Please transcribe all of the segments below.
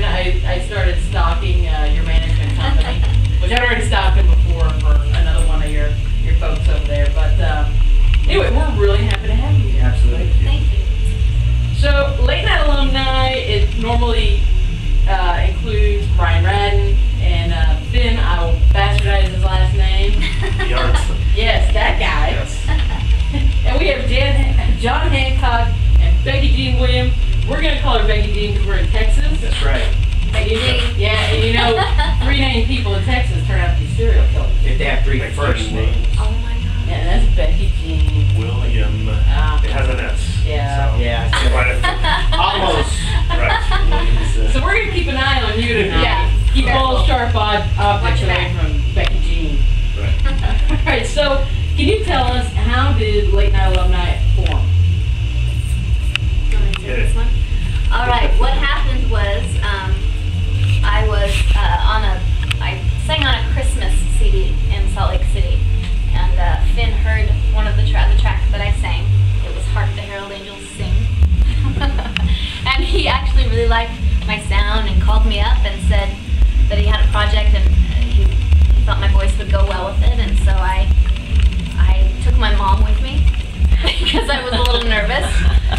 when I started stalking your management company, which I'd already stalked them before for another one of your folks over there. But anyway, we're really happy to have you here. Absolutely. Thank you. So, Late Night Alumni, it normally includes Brian Radden and Finn. I will bastardize his last name. Yards. Yes, that guy. Yes. And we have John Hancock and Becky Jean Williams. We're going to call her Becky Jean because we're in Texas. That's right. Becky Jean. Yeah, and you know, 3 named people in Texas turn out to be serial killers. If they have 3 first names. Oh my God. Yeah, that's Becky Jean. William. It has an S. Yeah. So. Yeah. Almost. Right. So we're going to keep an eye on you tonight. Yeah. Keep Careful. all sharp objects away from Becky Jean. Right. All right, so can you tell us, how did Late Night Alumni form? You want me to take this one? All right. What happened was I was I sang on a Christmas CD in Salt Lake City, and Finn heard one of the tracks that I sang. It was "Hark the Herald Angels Sing," and he actually really liked my sound and called me up and said that he had a project and he thought my voice would go well with it, and so I took my mom with me because I was a little nervous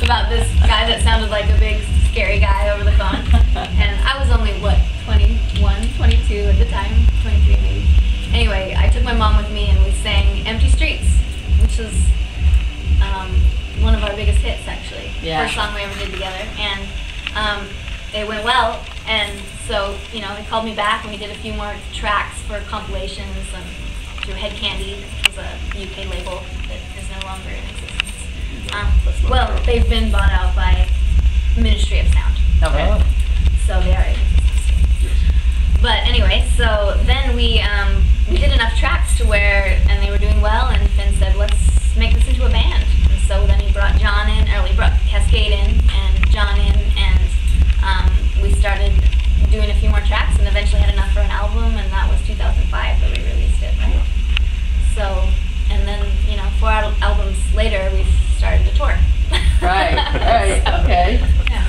about this guy that sounded like a big scary guy over the phone. And I was only, what, 21, 22 at the time, 23 maybe. Anyway, I took my mom with me and we sang Empty Streets, which was one of our biggest hits actually. Yeah. First song we ever did together. And it went well, and so, you know, they called me back and we did a few more tracks for compilations and through Head Candy, which was a UK label that is no longer in existence. Well, they've been bought out by Ministry of Sound. Okay. So they are in existence. But anyway, so then we did enough tracks to where, and they were doing well, and Finn said, let's make this into a band. And so then he brought John in, or he brought Cascade in, and John in, and we started doing a few more tracks, and eventually had enough for an album, and that was 2005 that we released it, right? So, and then, you know, 4 albums later, we started to tour. Right, right, okay. Yeah.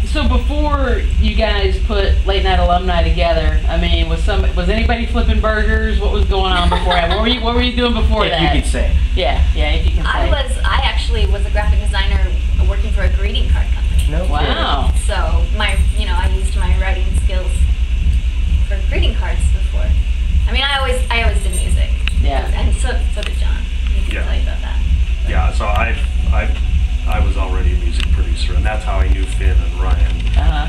So before you guys put Late Night Alumni together, I mean, was anybody flipping burgers? What was going on before that? What were you doing before that? If you could say. Yeah, if you can say. I actually was a graphic designer working for a greeting card company. No. Wow. So I used my writing skills for greeting cards before. I mean, I always did music. Yeah. And so did John. He can Yeah. tell you about that. Yeah. So I was already a music producer, and that's how I knew Finn and Ryan.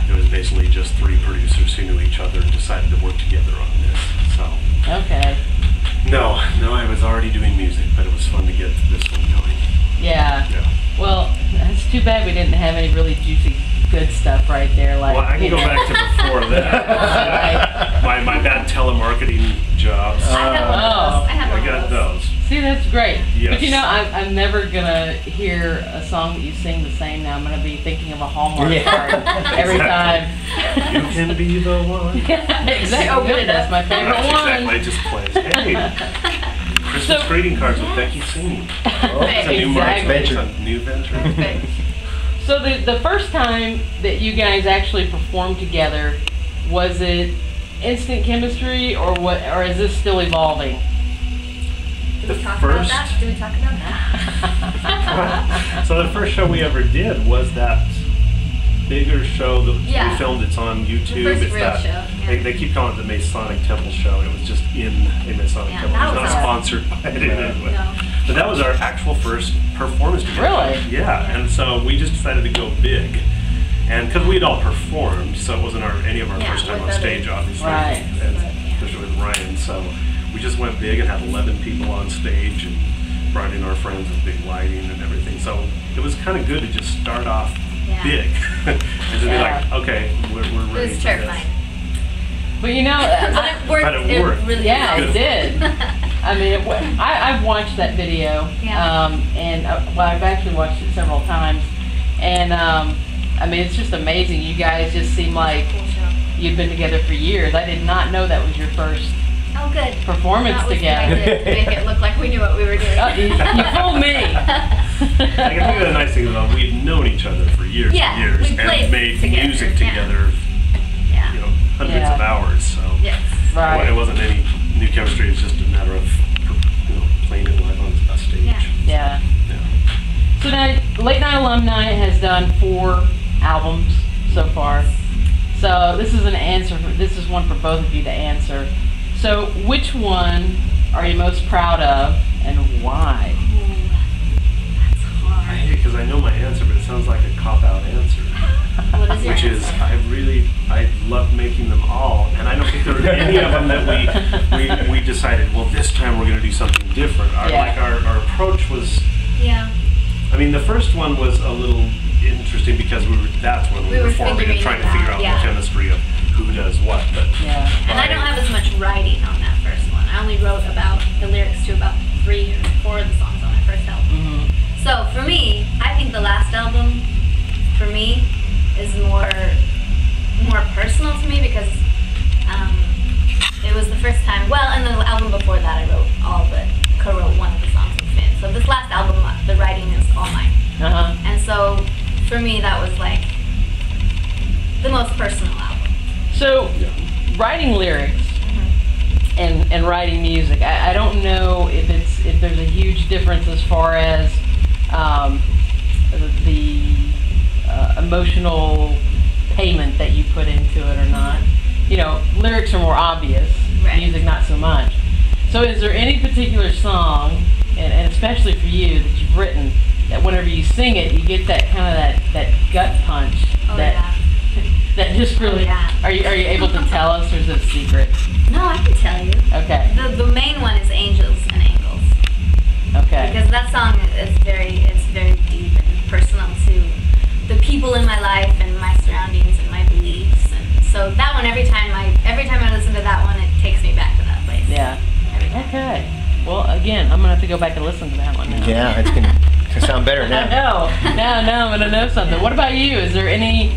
It was basically just 3 producers who knew each other and decided to work together on this. So. Okay. No, I was already doing music, but it was fun to get this one going. Yeah. Yeah. Well, it's too bad we didn't have any really juicy, good stuff right there. Like, Well, I can go back to before that. my bad telemarketing jobs. I have one of those. I have one I got of those. those. See, that's great. Yes. But you know, I'm never gonna hear a song that you sing the same now. I'm gonna be thinking of a Hallmark card every time. You can be the one. Yeah, exactly. Open it That's up. my favorite That's one. exactly. It just plays. Hey, Christmas greeting cards with Becky singing. Oh, It's a new exactly. It's a new venture. Perfect. So the first time that you guys actually performed together, was it instant chemistry, or what? Or is this still evolving? Did The we talk first- about that? Did we talk about that? So the first show we ever did was that bigger show that Yeah. we filmed. It's on YouTube. first It's real that, show, yeah. they keep calling it the Masonic Temple show. It was just in a Masonic Yeah, Temple. that It was was not our- sponsored by it in any way. No. But that was our actual first performance together. Really? Yeah, and so we just decided to go big. And because we'd all performed, so it wasn't any of our Yeah, first time with on other- stage, obviously. Right. And But, yeah. especially with Ryan. So we just went big and had 11 people on stage and brought in our friends with big lighting and everything. So it was kind of good to just start off Yeah. big. And just be like, okay, we're It ready was for terrifying. But you know, But it worked. But it worked. really yeah, did. it did. I mean, I've watched that video, Yeah. and well, I've actually watched it several times, and I mean, it's just amazing. You guys just seem like Cool show. you've been together for years. I did not know that was your first Oh, good. performance That was together. what I did to make it look like we knew what we were doing. You fooled me. I can think of the nice thing though, we'd known each other for years Yeah, and years we played and made together, music yeah. together hundreds of hours. So Yes. Right. it wasn't any new chemistry. It's just a matter of playing it live on a stage. Yeah. Yeah. So now, Late Night Alumni has done 4 albums so far. So this is this is one for both of you to answer. So which one are you most proud of, and why? That's hard. I hate it because I know my answer, but it sounds like a cop-out answer. What is your Which is, answer? I love making them all, and I don't think there were any of them that we decided, well, this time we're going to do something different. Our approach was, Yeah. I mean, the first one was a little interesting because that's when we were forming figuring and trying to it figure out, out yeah. the chemistry of who does what. But Yeah. And I don't have as much writing on that first one. I only wrote about the lyrics to about 3 or 4 of the songs on that first album. Mm-hmm. So for me, I think the last album, for me, is more personal to me because it was the first time. Well, and the album before that, I co-wrote one of the songs with Finn. So this last album, the writing is all mine. Uh-huh. And so for me, that was like the most personal album. So, writing lyrics and writing music, I don't know if there's a huge difference as far as the emotional payment that you put into it or not. You know, lyrics are more obvious, Right. music not so much. So is there any particular song, and especially for you, that you've written, that whenever you sing it, you get that kind of that gut punch Oh, that yeah. that just really, yeah. are you able to tell us, or is it a secret? No, I can tell you. Okay. The main one is Angels and Angles. Okay. Because that song is very deep and personal to the people in my life and my surroundings and my beliefs. And so that one, every time I listen to that one, it takes me back to that place. Yeah. Every time. Okay. Well, again, I'm gonna have to go back and listen to that one now. Yeah, it's gonna sound better I now. know. Now I'm gonna know something. What about you? Is there any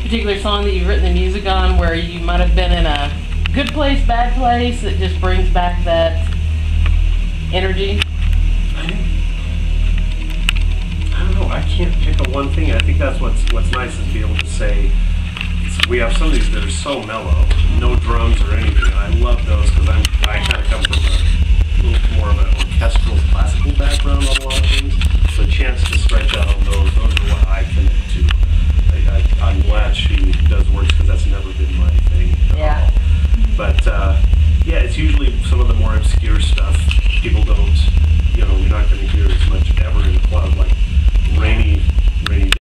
particular song that you've written the music on where you might have been in a good place, bad place, that just brings back that energy? I don't know. I can't pick a one thing. I think that's what's nice is to be able to say we have some of these that are so mellow, no drums or anything. And I love those because I kind of come from a little more of an orchestral, classical background on a lot of things. So a chance to stretch out on those are what I